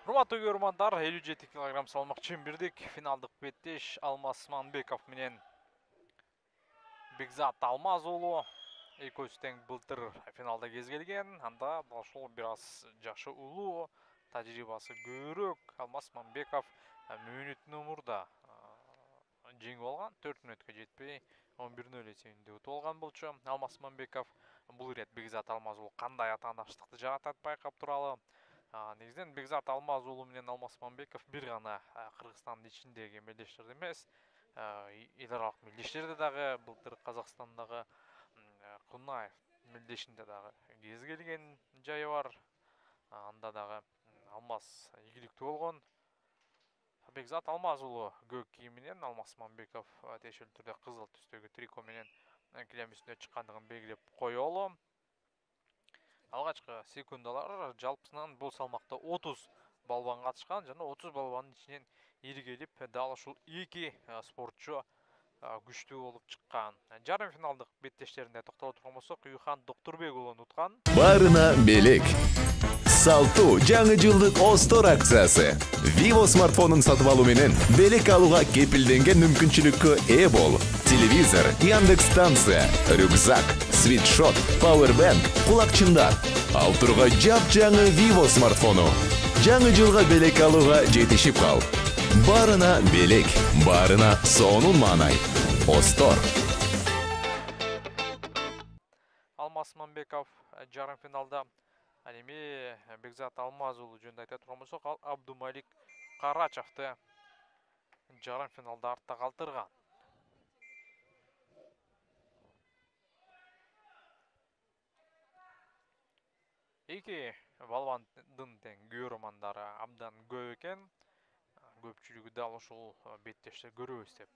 Урматтуу көрөрмандар, 57 кг салмак чембирдик финалдык беттеш Алмаз Манбеков менен Бекзат Алмаз уулу экөөсү тең былтыр финалда кезгелген. Анда ошол бир аз жашы улуу, тажрыйбасы көбүрөөк Алмаз Манбеков мүнөттүн умурда жеңип алган. 4 мүнөткө жетпей 11-0 эсебинде утуп алган болчу. Алмаз Манбеков бул ирет Бекзат Алмаз уулу кандай атаандаштыкты жаратат байкап туралы. Негизинен Бекзат Алмаз уулу менен Алмаз Манбеков бир гана Кыргызстандын ичиндеги мелдештерде эмес, эл аралык мелдештерде дагы былтыр Казакстандагы Кунаев мелдешинде дагы кезгелген жайы бар. Анда дагы Алмаз ийгиликтүү болгон. Бекзат Алмаз уулу көк кийим менен, Алмаз Манбеков тиешелүү түрдө кызыл түстөгү трико менен килем үстүнө чыккандыгын белгилеп коелу. Алгачкы секундалар жалпысынан бул салмакта 30 балбан катышкан жана 30 балбандын ичинен иригелип дал ушул 2 спортчу күчтүү болуп чыккан. Жарым финалдык беттештеринде токтоло турган болсок, Юхан Доктурбек уулун уткан. Барына белек. Салтуу жаңы жылдык Остор акциясы. Vivo смартфонун сатып алуу менен белек алууга кепилденген мүмкүнчүлүккө ээ бол. Телевизор, Яндекс станция, рюкзак, свитшот, пауэрбанк, кулакчындар. Ал тургай жап-жаңы Vivo смартфону. Жаңы жылга белек алууга жетишип кал. Барына белек, барына сонун маанай. Остор. Алмаз Манбеков жарым финалда эми Бекзат Алмаз уулу жөнүндө айта турган болсок, ал Абдумалик Карачевди жарым финалда артта калтырган. Эки балбандын тең көрөрмандары абдан көп экен. Көпчүлүгү дал ушул беттеште көрөбүз деп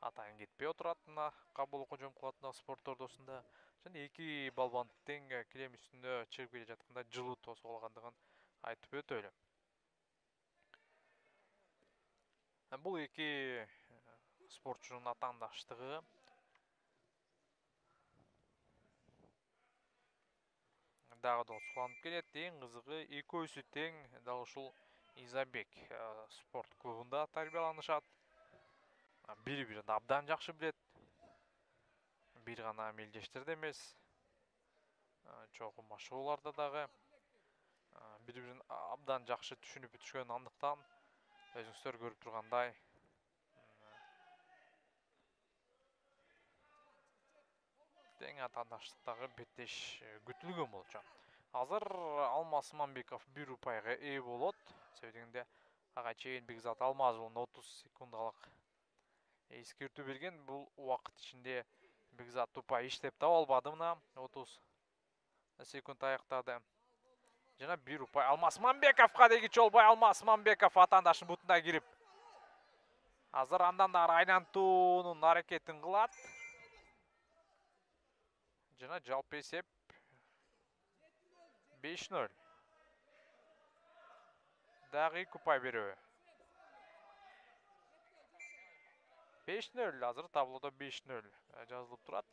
атайын кетпей отурат мына Кабыл Кожомкул атындагы спорт ордосунда. Жана эки балбанд тең килем үстүндө чыгып келе жатканда жылуу тосуп алгандыгын айтып өтөлү. Бул эки спортчунун атаандаштыгы дагы да суланып келет. Эң кызыгы экөөсү тең дал ушул Изабек спорт клубунда тарбияланышат. Бири-бирин абдан жакшы билет. Бир гана мелдештерде эмес, чогуу машыгууларда дагы бири-бирин абдан жакшы түшүнүп бүтүшкөн андыктан өзүңүздөр көрүп тургандай тең атаандаштыктагы беттеш күтүлгөн болчу. Азыр Алмаз Манбеков 1 упайга ээ болот. Себебинде ага чейин Бекзат Алмаз уулун 30 секундалык эскертүү берген. Бул убакыт ичинде Бекзат упай иштеп таба албады, мына 30 секунд аяктады. Жана 1 упай Алмаз Манбековго деги чолбой, Алмаз Манбеков атаандашынын бутуна кирип азыр андан да айлантуунун аракетин кылат. Жана жалпы эсеп 5-0. Дагы 2 упай берүү. 5-0 азыр таблодо 5-0 жазылып турат.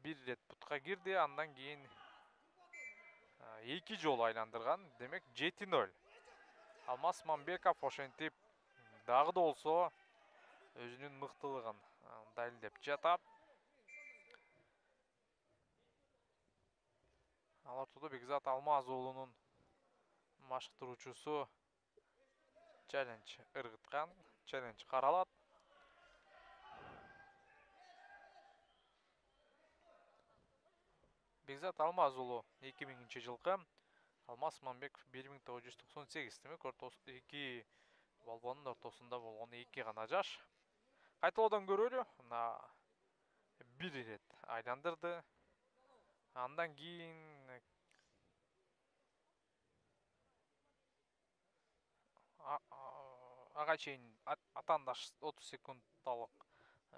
Бир рет бутка кирди, андан кийин 2 жолу айландырган. Демек 7-0. Алмаз Манбеков ошентип дагы да болсо өзүнүн мыктылыгын далилдеп жатат. Ал ортодо Бекзат Алмаз уулунун машыктыруучусу челлендж ыргыткан, челлендж каралат. Бекзат Алмаз уулу 2000-жылкы, Алмаз Манбеков 1998. Демек эки балбандын ортосунда болгон 2 гана жаш. Кайталоодон көрөлү. Мына бир рет айландырды. Андан кийин ага чейин атаандаш 30 секундалык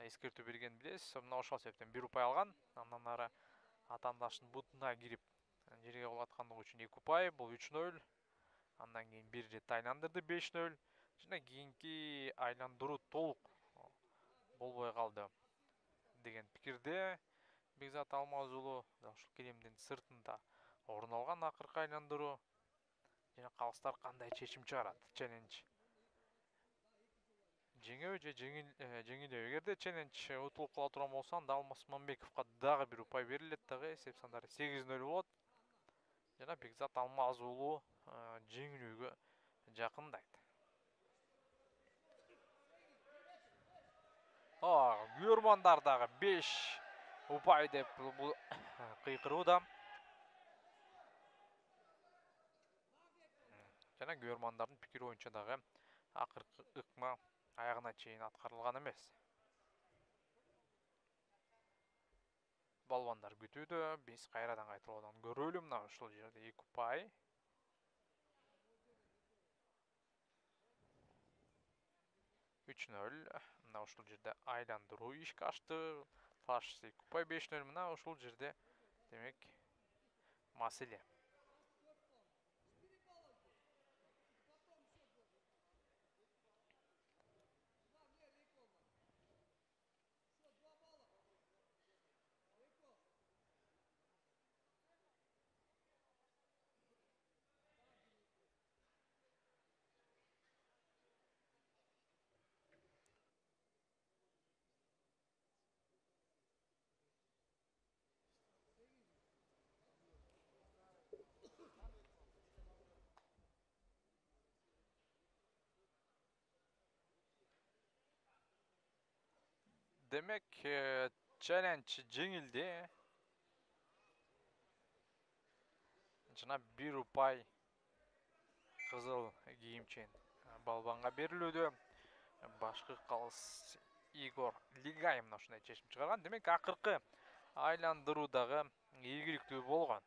эскертүү берген билесиз. Мына ошол себептен 1 упай алган. Андан ары атаандашынын бутуна кирип жерге кулаткандыгы үчүн 2 упай, бул 3-0. Андан кийин 1 рет айландырды 5-0. Жана кийинки айландыруу толук болбой калды деген пикирде Бекзат Алмаз уулу ушул килемдин сыртында орын алган акыркы айландыруу жана калыстар кандай чечим чыгарат? Челлендж жеңеби же жеңилеби? Эгерде челлендж утулуп кала турган болсо, анда Алмаз Мамбековго дагы бир упай берилет дагы. Эсеп сандары 8-0 болот. Жана Бекзат Алмаз уулу жеңүүгө жакындайт. Күйөрмандар дагы 5 упай деп бул кыйкырууда. Жана күйөрмандардын пикири боюнча дагы акыркы ыкма аягына чейин аткарылган эмес. Балбандар күтүүдө, биз кайрадан кайталоодан көрөлү. Мына ушул жерде 2 упай. 3-0. Мына ушул жерде айландыруу ишке ашты. Фаш 2 упай 5-0. Мына ушул жерде демек маселе. Demek challenge жеңилди. Жана 1 упай кызыл кийимчен балбанга берилүүдө. Башкы калыс Игор Лигай мына ушундай чечим чыгарган. Демек акыркы айландыруудагы ийгиликтүү болгон.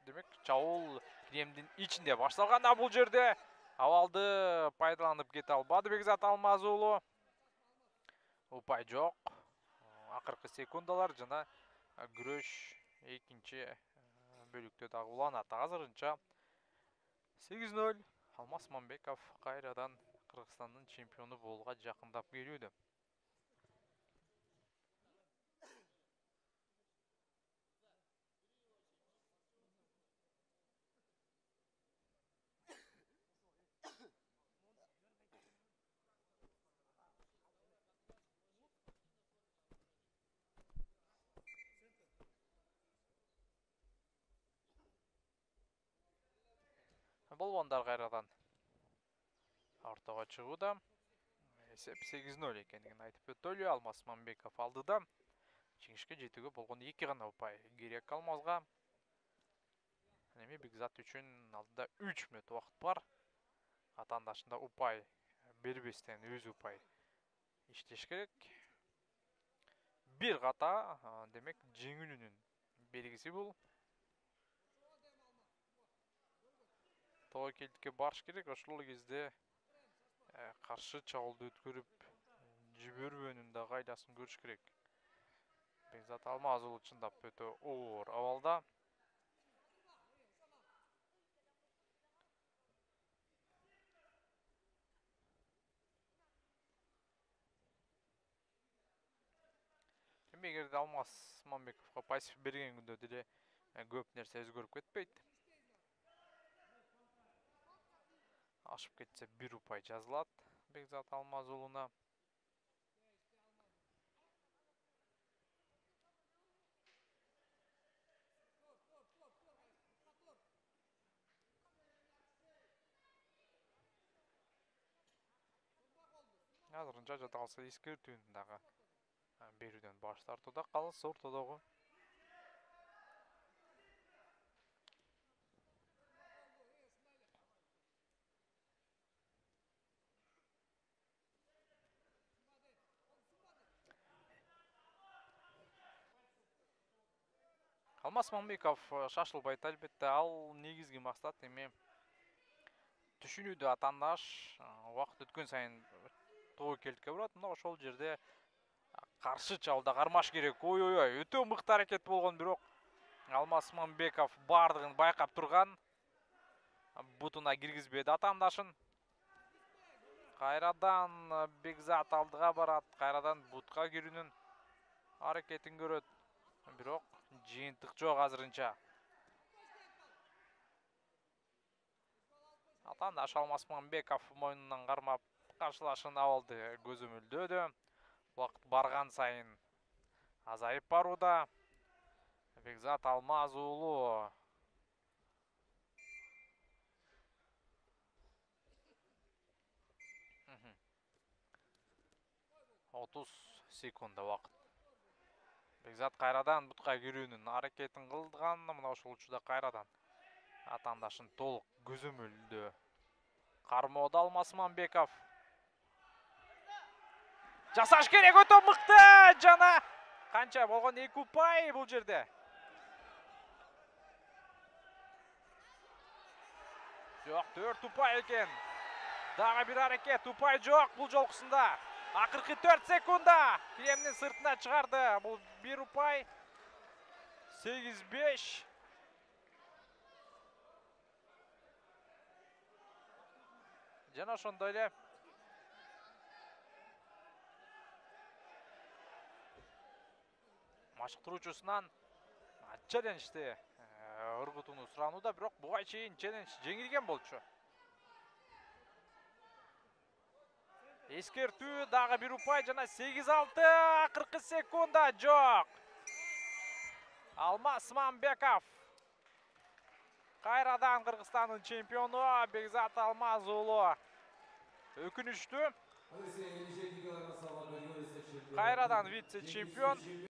Демек чабуул кремдин ичинде башталган. Бул жерде абалды пайдаланып кете албады Бекзат Алмаз уулу. Упай жок. Акыркы секундалар жана күрөш экинчи бөлүктө дагы уланат. Азырынча 8-0. Алмаз Мамбеков кайрадан Кыргызстандын чемпиону болууга жакындап келүүдө. Балбандар кайрадан ортого чыгууда. Эсеп 8-0 экенин айтып өтөлү. Алмаз Мамбеков алдыда. Жеңишке жетүүгө болгон 2 гана упай керек Алмазга. Эми Бекзат үчүн алдыда 3 мүнөт убакыт бар. Атаандашында упай бербестен өзү упай иштеш керек. Бир ката, демек жеңүүнүн белгиси бул. Тобокелдикке барыш керек. Ошол кезде каршы чабуулду өткөрүп жибербөөнүн да кайдасын көрүш керек. Бекзат Алмаз уулу чындап өтө оор абалда. Эгерде Алмаз Мамбековго пассив берген күндө деле көп нерсе өзгөрүп кетпейт. Ашып кетсе 1 упай жазылат Бекзат Алмаз уулуна. Азырынча жада калса эскертүүнү дагы берүүдөн баш тартууда калыс ортодогу. Алмаз Мамбеков шашылбайт албетте. Ал негизги максат эми түшүнүүдө атаандаш убакыт өткөн сайын тобокелдикке барат. Мына ошол жерде каршы чабуулда кармаш керек. Ой, өтө мыкты аракет болгон, бирок Алмаз Мамбеков бардыгын байкап турган. Бутуна киргизбеди атаандашын. Кайрадан Бекзат алдыга барат. Кайрадан бутка кирүүнүн аракетин көрөт. Бирок жыйынтык жок азырынча. Атандаш Алмасманбеков мойнунан кармап каршылашын абалды көзөмөлдөөдү. Убакыт барган сайын азайып барууда. Бекзат Алмаз уулу 30 секунда убакыт. Бекзат кайрадан бутка кирүүнүн аракетин кылган. Мына ошол учурда кайрадан атандашын толук көзөмөлдөө кармоодо Алмасманбеков. Жасаш керек, өтө мыкты жана канча болгон 2 упай бул жерде. Жок, 4 упай экен. Дагы бир аракет, упай жок бул жолкусунда. Акыркы 4 секунда киемдин сыртына чыгарды. Бул 1 упай. 8-5. Жана ошондой эле машыктыруучусунан челленджди ыргытууну суранууда, бирок буга чейин челлендж жеңилген болчу. Эскертүү, дагы 1 упай жана 8-6, акыркы секунда жок. Алмасманбеков кайрадан Кыргызстандын чемпиону Бекзат Алмаз уулу. Өкүнүчтүү. Кайрадан вице-чемпион.